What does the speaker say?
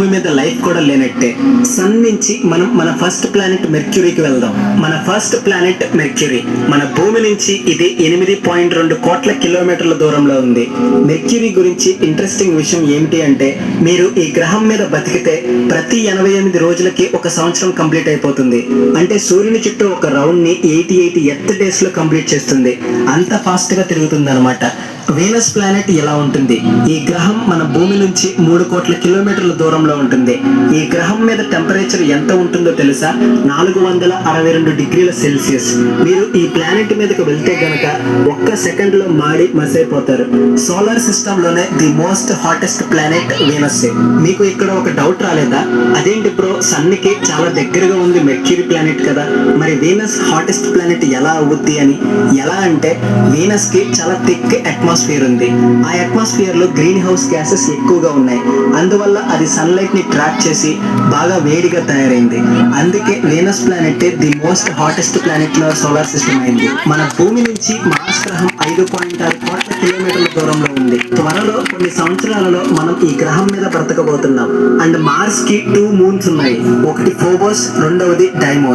భూమి మీద లైఫ్ కూడా లేనట్టే. సన్ నుంచి మనం మన ఫస్ట్ ప్లానెట్ మెర్క్యూరీకి వెళ్దాం. మన ఫస్ట్ ప్లానెట్ మెర్క్యూరీ. మన భూమి నుంచి ఇది 8.2 కోట్ల కిలోమీటర్ల దూరంలో ఉంది. మెర్క్యూరీ గురించి ఇంట్రెస్టింగ్ విషయం ఏమిటి అంటే, మీరు ఈ గ్రహం మీద బతికితే ప్రతి 88 రోజులకి ఒక సంవత్సరం కంప్లీట్ అయిపోతుంది. అంటే సూర్యుని చుట్టూ ఒక రౌండ్ ని 88 ఎర్త్ డేస్ లో కంప్లీట్ చేస్తుంది. అంత ఫాస్ట్ గా తిరుగుతుంది అనమాట. వీనస్ ప్లానెట్ ఎలా ఉంటుంది? ఈ గ్రహం మన భూమి నుంచి 3 కోట్ల కిలోమీటర్ల దూరంలో ఉంటుంది. ఈ గ్రహం మీద టెంపరేచర్ ఎంత ఉంటుందో తెలుసా? 462 డిగ్రీల సెల్సియస్. మీరు ఈ ప్లానెట్ మీదకి వెళ్తే గనక ఒక్క సెకండ్ లో మాడి మసైపోతారు. సోలార్ సిస్టమ్ లోనే the most hottest planet Venus. మీకు ఇక్కడ ఒక డౌట్ రాలేదా? అదేంటి బ్రో, సన్ కి చాలా దగ్గరగా ఉంది మెర్క్యూరీ ప్లానెట్ కదా, మరి వీనస్ హాటెస్ట్ ప్లానెట్ ఎలా అవుద్ది అని? ఎలా అంటే, వీనస్ కి చాలా థిక్ అట్మాస్ఫియర్ ఉంది. ఆ అట్మాస్ఫియర్ లో గ్రీన్ హౌస్ గ్యాసెస్ ఎక్కువగా ఉన్నాయి. అందువల్ల అది సన్లైట్ ని ట్రాప్ చేసి బాగా వేడిగా తయారైంది. అందుకే Venus planet the most hottest planet లో సోలార్ సిస్టమ్ అయింది. మన భూమి నుంచి మార్స్ గ్రహం 5.6 కోట్ల కిలోమీటర్ల దూరంలో ఉంది. త్వరలో కొన్ని సంవత్సరాలలో మనం ఈ గ్రహం మీద బ్రతకబోతున్నాం. అండ్ మార్స్ కి 2 మూన్స్ ఉన్నాయి. ఒకటి ఫోబోస్, రెండవది డైమోస్.